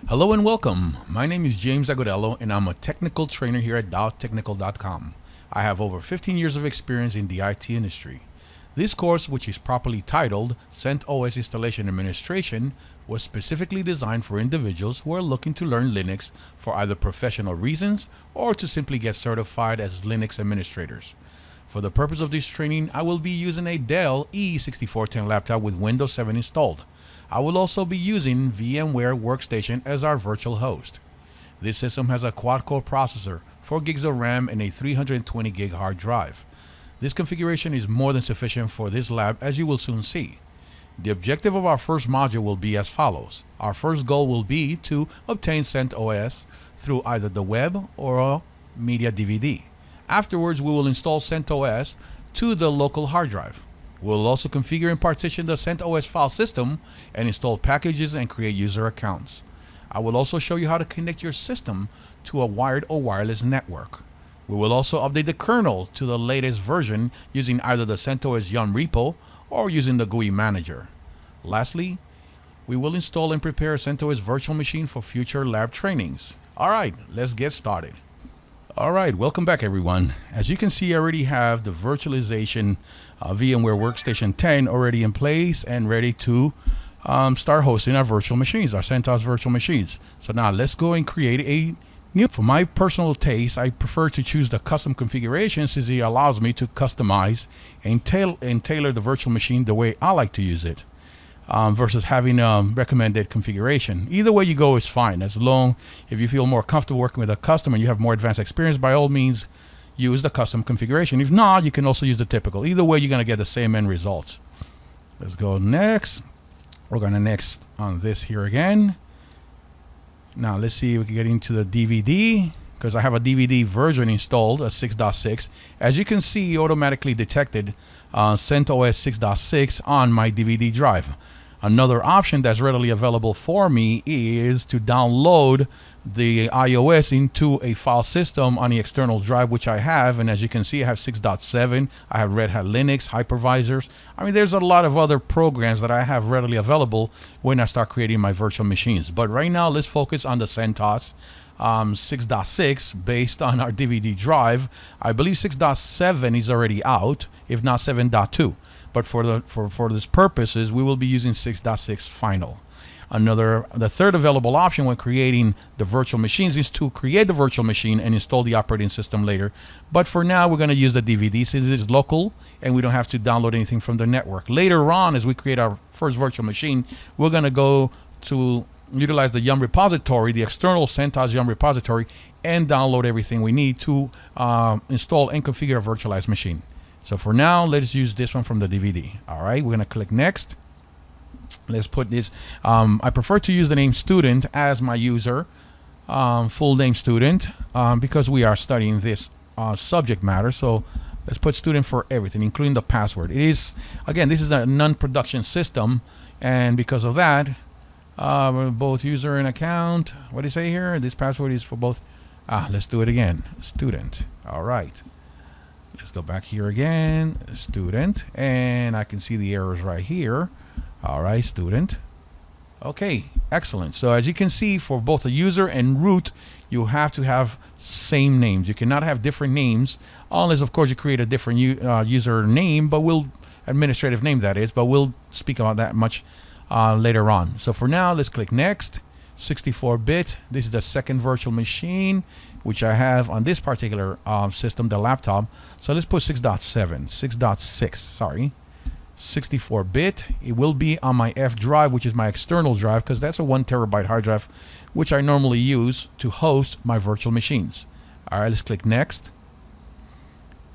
Hello and welcome. My name is James Agudelo and I'm a technical trainer here at dowtechnical.com. I have over 15 years of experience in the IT industry. This course, which is properly titled CentOS Installation Administration, was specifically designed for individuals who are looking to learn Linux for either professional reasons or to simply get certified as Linux administrators. For the purpose of this training, I will be using a Dell E6410 laptop with Windows 7 installed. I will also be using VMware Workstation as our virtual host. This system has a quad-core processor, 4 gigs of RAM, and a 320 gig hard drive. This configuration is more than sufficient for this lab, as you will soon see. The objective of our first module will be as follows. Our first goal will be to obtain CentOS through either the web or a media DVD. Afterwards, we will install CentOS to the local hard drive. We'll also configure and partition the CentOS file system and install packages and create user accounts. I will also show you how to connect your system to a wired or wireless network. We will also update the kernel to the latest version using either the CentOS Yum repo or using the GUI manager. Lastly, we will install and prepare a CentOS virtual machine for future lab trainings. All right, let's get started. All right, welcome back everyone. As you can see, I already have the virtualization VMware Workstation 10 already in place and ready to start hosting our virtual machines, our CentOS virtual machines. So now let's go and create a new. For my personal taste, I prefer to choose the custom configuration since it allows me to customize and tailor the virtual machine the way I like to use it. Versus having a recommended configuration. Either way you go is fine, as long if you feel more comfortable working with a custom and you have more advanced experience, by all means use the custom configuration. If not, you can also use the typical. Either way you're going to get the same end results. Let's go next. We're going to next on this here again. Now let's see if we can get into the DVD, because I have a DVD version installed, a 6.6. As you can see, automatically detected CentOS 6.6 on my DVD drive. Another option that's readily available for me is to download the iOS into a file system on the external drive, which I have. And as you can see, I have 6.7. I have Red Hat Linux, hypervisors. I mean, there's a lot of other programs that I have readily available when I start creating my virtual machines. But right now, let's focus on the CentOS 6.6 based on our DVD drive. I believe 6.7 is already out, if not 7.2. But for this purposes, we will be using 6.6 final. The third available option when creating the virtual machines is to create the virtual machine and install the operating system later. But for now, we're going to use the DVD since it is local and we don't have to download anything from the network. Later on, as we create our first virtual machine, we're going to go to utilize the Yum repository, the external CentOS Yum repository, and download everything we need to install and configure a virtualized machine. So for now, let's use this one from the DVD. All right, we're going to click next. Let's put this. I prefer to use the name student as my user, full name student, because we are studying this subject matter. So let's put student for everything, including the password. It is, again, this is a non-production system, and because of that, both user and account. What do you say here? This password is for both. Let's do it again. Student. All right. Let's go back here again. Student. And I can see the errors right here. All right, student. Okay, excellent. So as you can see, for both a user and root, you have to have same names. You cannot have different names unless, of course, you create a different user name, but administrative name that is, but we'll speak about that much later on. So for now, let's click next. 64-bit. This is the second virtual machine which I have on this particular system, the laptop. So let's put 6.6, sorry. 64-bit. It will be on my F drive, which is my external drive, because that's a 1 terabyte hard drive, which I normally use to host my virtual machines. All right, let's click next.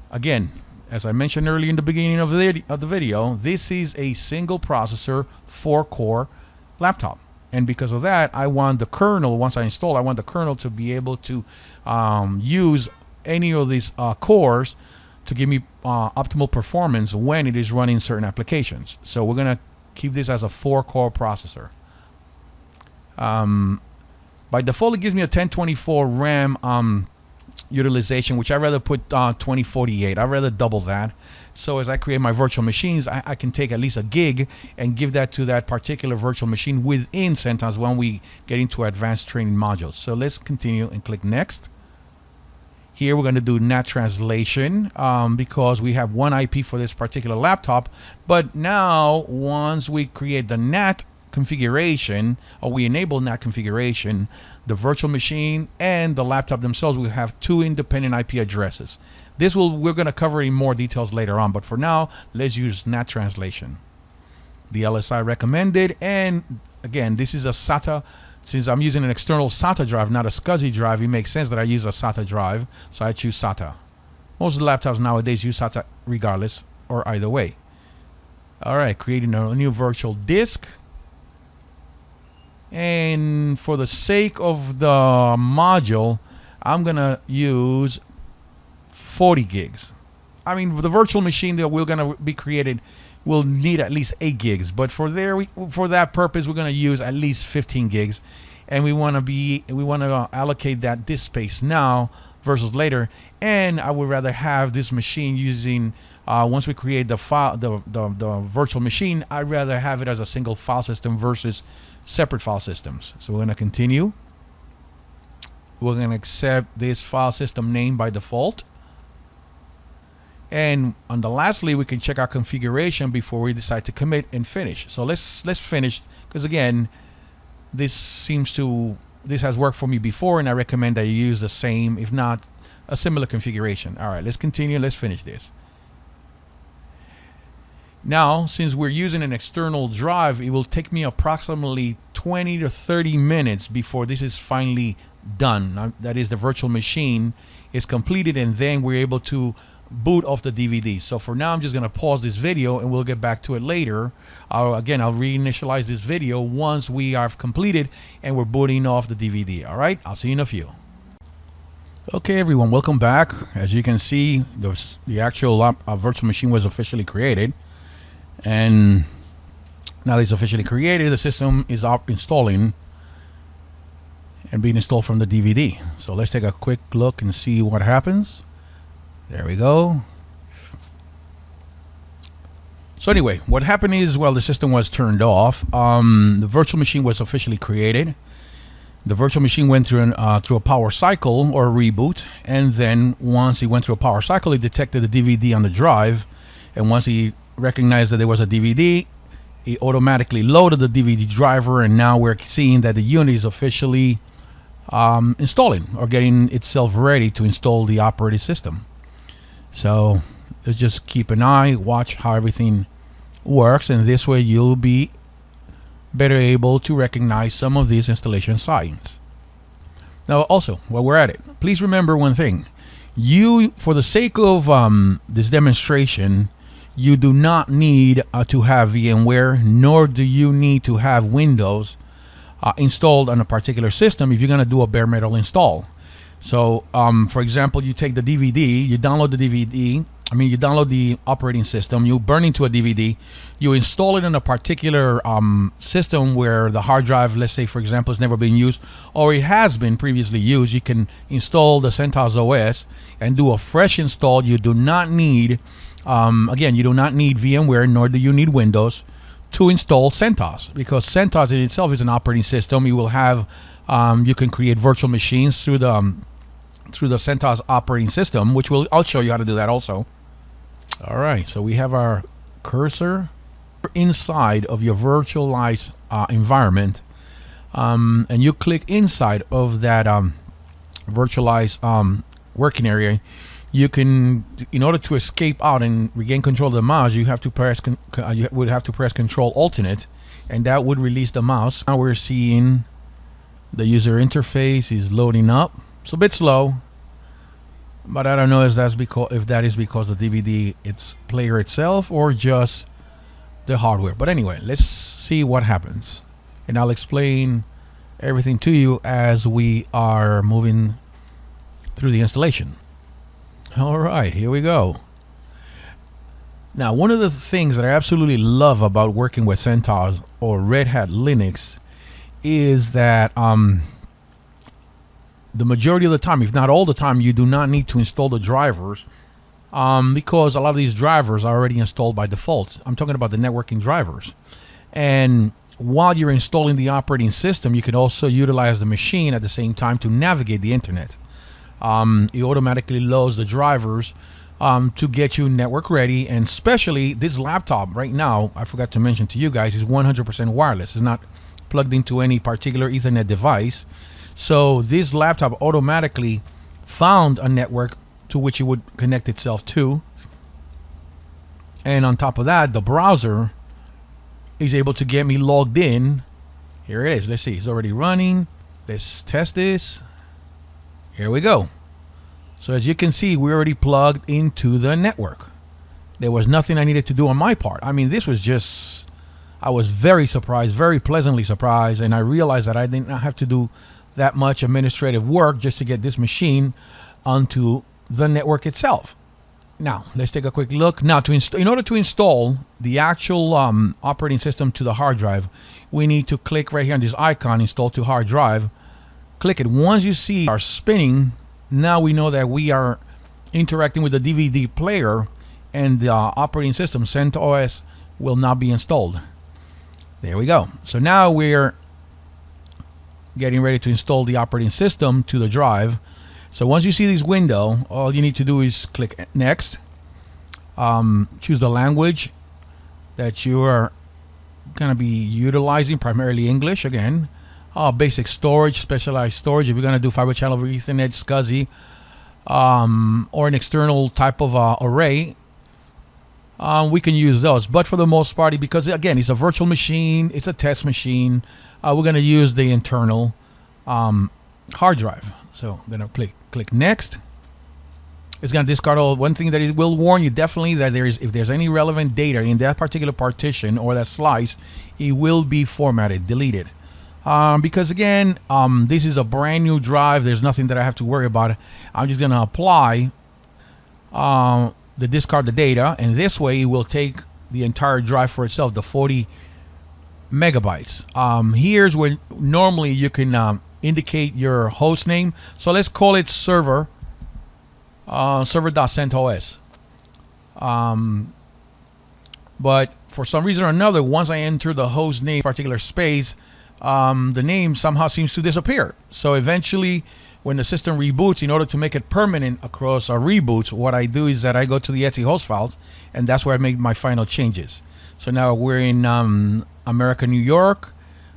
Again, as I mentioned earlier in the beginning of the video, this is a single processor 4-core laptop. And because of that, I want the kernel, once I install, I want the kernel to be able to use any of these cores to give me optimal performance when it is running certain applications. So we're going to keep this as a 4-core processor. By default, it gives me a 1024 RAM utilization, which I'd rather put 2048. I'd rather double that. So as I create my virtual machines, I can take at least a gig and give that to that particular virtual machine within CentOS when we get into advanced training modules. So let's continue and click next. Here we're going to do NAT translation because we have one IP for this particular laptop. But now once we create the NAT configuration, or we enable NAT configuration, the virtual machine and the laptop themselves will have two independent IP addresses. We're going to cover in more details later on, but for now, let's use NAT translation. The LSI recommended, and again, this is a SATA. Since I'm using an external SATA drive, not a SCSI drive, it makes sense that I use a SATA drive, so I choose SATA. Most of the laptops nowadays use SATA regardless, or either way. All right, creating a new virtual disk. And for the sake of the module, I'm going to use 40 gigs. I mean, the virtual machine that we're going to be created will need at least 8 gigs, but for that purpose, we're going to use at least 15 gigs, and we want to allocate that disk space now versus later. And I would rather have this machine using once we create the file, the virtual machine, I'd rather have it as a single file system versus separate file systems. So we're going to continue. We're going to accept this file system name by default. And on the lastly, we can check our configuration before we decide to commit and finish. So let's finish, because again, this has worked for me before, and I recommend that you use the same, if not a similar configuration. All right, let's continue. Let's finish this. Now, since we're using an external drive, it will take me approximately 20 to 30 minutes before this is finally done. Now, that is, the virtual machine is completed, and then we're able to boot off the DVD. So for now, I'm just going to pause this video and we'll get back to it later. I'll reinitialize this video once we have completed and we're booting off the DVD. All right, I'll see you in a few. Okay, everyone, welcome back. As you can see, the actual virtual machine was officially created, and now that it's officially created, the system is installing and being installed from the DVD. So let's take a quick look and see what happens. There we go. So anyway, what happened is, well, the system was turned off. The virtual machine was officially created. The virtual machine went through a power cycle or a reboot, and then once it went through a power cycle, it detected the DVD on the drive, and once he recognized that there was a DVD, it automatically loaded the DVD driver, and now we're seeing that the unit is officially installing or getting itself ready to install the operating system. So let's just keep an eye, watch how everything works, and this way you'll be better able to recognize some of these installation signs. Now also, while we're at it, please remember one thing. For the sake of this demonstration, you do not need to have VMware, nor do you need to have Windows installed on a particular system if you're going to do a bare metal install. So, for example, you take the DVD, you download the DVD, you download the operating system, you burn into a DVD, you install it in a particular system where the hard drive, let's say, for example, has never been used, or it has been previously used. You can install the CentOS OS and do a fresh install. You do not need, again, you do not need VMware, nor do you need Windows to install CentOS, because CentOS in itself is an operating system. You will have, you can create virtual machines through the CentOS operating system, which I'll show you how to do that also. All right, so we have our cursor inside of your virtualized environment, and you click inside of that virtualized working area. You can, in order to escape out and regain control of the mouse, you have to press Control Alternate, and that would release the mouse. Now we're seeing the user interface is loading up. It's a bit slow, but I don't know if that is because the DVD player itself or just the hardware. But anyway, let's see what happens, and I'll explain everything to you as we are moving through the installation. All right, here we go. Now, one of the things that I absolutely love about working with CentOS or Red Hat Linux is that the majority of the time, if not all the time, you do not need to install the drivers, because a lot of these drivers are already installed by default. I'm talking about the networking drivers. And while you're installing the operating system, you can also utilize the machine at the same time to navigate the internet. It automatically loads the drivers to get you network ready. And especially this laptop right now, I forgot to mention to you guys, is 100% wireless. It's not plugged into any particular Ethernet device. So this laptop automatically found a network to which it would connect itself to. And on top of that, the browser is able to get me logged in. Here it is. Let's see. It's already running. Let's test this. Here we go. So as you can see, we're already plugged into the network. There was nothing I needed to do on my part. I mean, this was just, I was very surprised, very pleasantly surprised. And I realized that I did not have to do that much administrative work just to get this machine onto the network itself. Now, let's take a quick look. Now, in order to install the actual operating system to the hard drive, we need to click right here on this icon, Install to Hard Drive. Click it. Once you see our spinning, now we know that we are interacting with the DVD player, and the operating system, CentOS, will not be installed. There we go. So now we're getting ready to install the operating system to the drive. So once you see this window, all you need to do is click Next. Choose the language that you are going to be utilizing, primarily English again. Basic storage, specialized storage. If you're going to do fiber channel over Ethernet, SCSI, or an external type of array, we can use those. But for the most part, because again, it's a virtual machine, it's a test machine, we're going to use the internal hard drive. So I'm going to click Next. It's going to discard all. One thing that it will warn you definitely that if there's any relevant data in that particular partition or that slice, it will be formatted, deleted. Because again, this is a brand new drive. There's nothing that I have to worry about. I'm just going to apply the discard the data, and this way it will take the entire drive for itself, the 40 megabytes. Here's where normally you can indicate your host name. So let's call it server, server.centOS. But for some reason or another, once I enter the host name particular space, the name somehow seems to disappear. So eventually, when the system reboots, in order to make it permanent across a reboot, what I do is that I go to the etc host files, and that's where I make my final changes. So now we're in America, New York.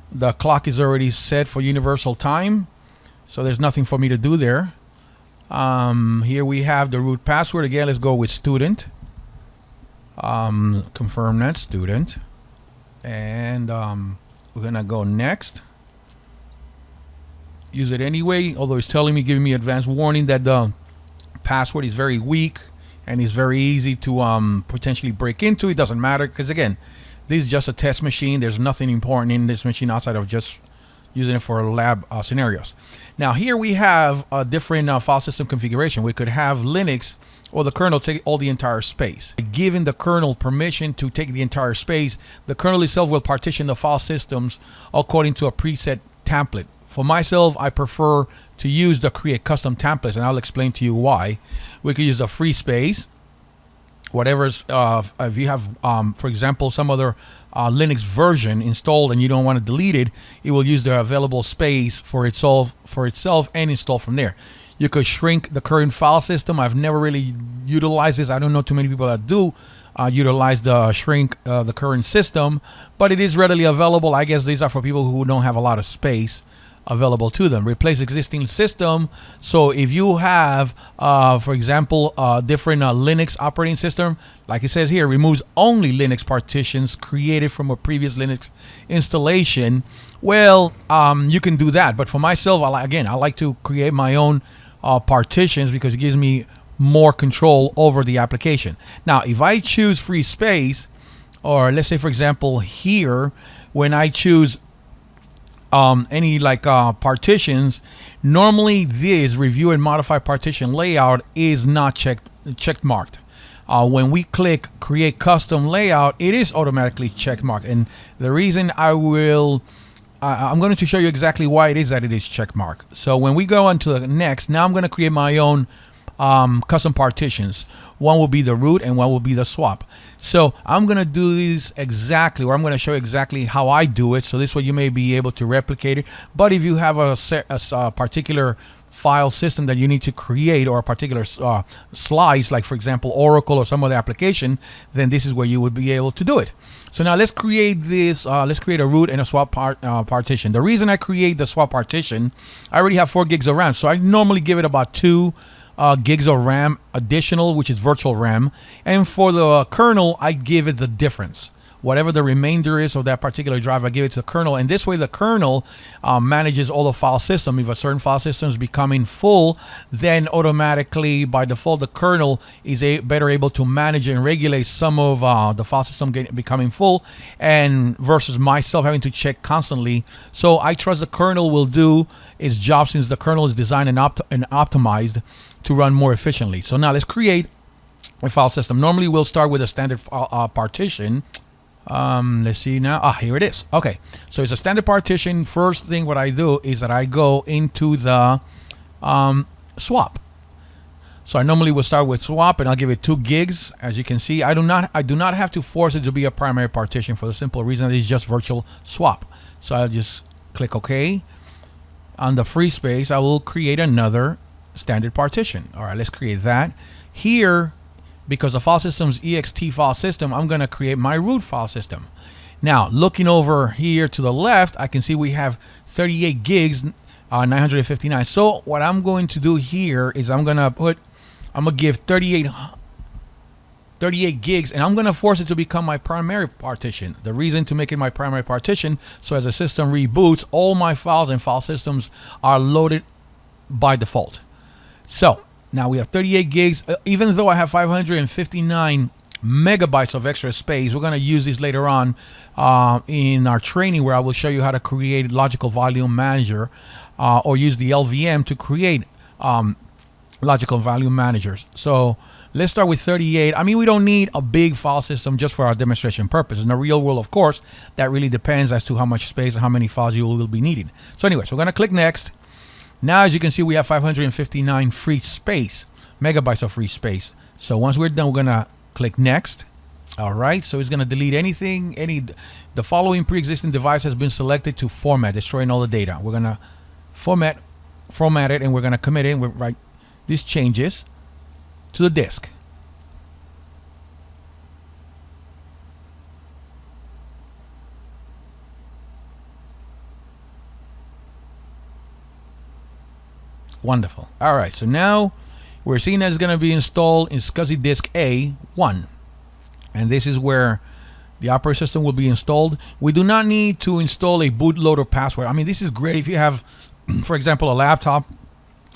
The clock is already set for universal time, so there's nothing for me to do there. Here we have the root password. Again, let's go with student. Confirm that, student. And we're going to go next. Use it anyway, although it's telling me, giving me advanced warning that the password is very weak and is very easy to potentially break into. It doesn't matter because, again, this is just a test machine. There's nothing important in this machine outside of just using it for lab scenarios. Now, here we have a different file system configuration. We could have Linux or the kernel take all the entire space. Given the kernel permission to take the entire space, the kernel itself will partition the file systems according to a preset template. For myself, I prefer to use the create custom templates, and I'll explain to you why. We could use a free space. Whatever's, if you have, for example, some other Linux version installed and you don't want to delete it, it will use the available space for itself and install from there. You could shrink the current file system. I've never really utilized this. I don't know too many people that do utilize the shrink the current system, but it is readily available. I guess these are for people who don't have a lot of space available to them. Replace existing system. So if you have, for example, a different Linux operating system, like it says here, removes only Linux partitions created from a previous Linux installation. Well, you can do that. But for myself, I like to create my own partitions because it gives me more control over the application. Now, if I choose free space, or let's say, for example, here, when I choose any partitions, normally this review and modify partition layout is not checked marked. When we click create custom layout, it is automatically check marked, and the reason I will I'm going to show you exactly why it is that it is check mark. So when we go on to the next, now I'm going to create my own custom partitions. One will be the root and one will be the swap. So I'm going to do these exactly, or I'm going to show exactly how I do it. So this way you may be able to replicate it. But if you have a particular file system that you need to create, or a particular slice, like for example Oracle or some other application, then this is where you would be able to do it. So now let's create this. Let's create a root and a swap partition. The reason I create the swap partition, I already have 4 gigs of RAM, so I normally give it about 2 gigs of RAM additional, which is virtual RAM. And for the kernel, I give it the difference. Whatever the remainder is of that particular drive, I give it to the kernel. And this way the kernel manages all the file system. If a certain file system is becoming full, then automatically by default the kernel is better able to manage and regulate some of the file system becoming full, and versus myself having to check constantly. So I trust the kernel will do its job, since the kernel is designed and optimized to run more efficiently. So now let's create a file system. Normally we'll start with a standard partition. Let's see now. Here it is. Okay, so it's a standard partition. First thing what I do is that I go into the swap. So I normally will start with swap, and I'll give it 2 gigs. As you can see, I do not have to force it to be a primary partition, for the simple reason that it's just virtual swap. So I'll just click OK. On the free space, I will create another standard partition. All right, let's create that. Here, because the file system's ext file system, I'm going to create my root file system. Now, looking over here to the left, I can see we have 38 gigs, 959. So what I'm going to do here is I'm going to give 38 gigs, and I'm going to force it to become my primary partition. The reason to make it my primary partition, so as the system reboots, all my files and file systems are loaded by default. So now we have 38 gigs. Even though I have 559 megabytes of extra space, we're going to use this later on in our training, where I will show you how to create logical volume manager or use the LVM to create logical volume managers. So let's start with 38. I mean, we don't need a big file system just for our demonstration purpose. In the real world, of course, that really depends as to how much space and how many files you will be needing. So anyway, so we're going to click next. Now, as you can see, we have 559 free space, megabytes of free space. So once we're done, we're going to click next. All right, so it's going to delete anything. The following pre-existing device has been selected to format, destroying all the data. We're going to format it, and we're going to commit it. And we're write these changes to the disk. Wonderful. All right, so now we're seeing that it's going to be installed in SCSI disk A1, and this is where the operating system will be installed. We do not need to install a bootloader password. I mean, this is great if you have, for example, a laptop,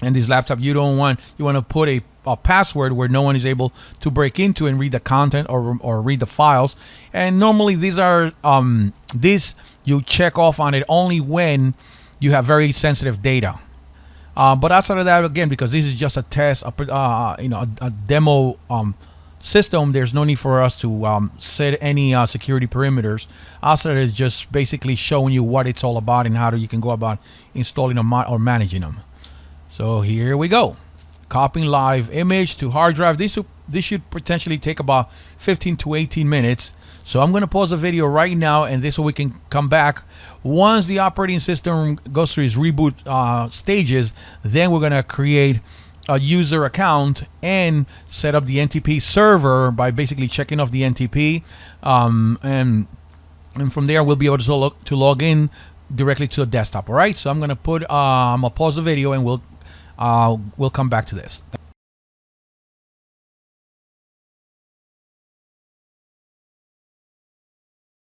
and this laptop you want to put a password where no one is able to break into and read the content or read the files. And normally these are this you check off on it only when you have very sensitive data. But outside of that, again, because this is just a test, a demo system, there's no need for us to set any security perimeters. Outside is just basically showing you what it's all about and how you can go about installing them or managing them. So here we go. Copying live image to hard drive. This should potentially take about 15 to 18 minutes. So I'm going to pause the video right now, and this way we can come back. Once the operating system goes through its reboot stages, then we're going to create a user account and set up the NTP server by basically checking off the NTP. And from there, we'll be able to log in directly to the desktop. All right, so I'm going to pause the video, and we'll come back to this.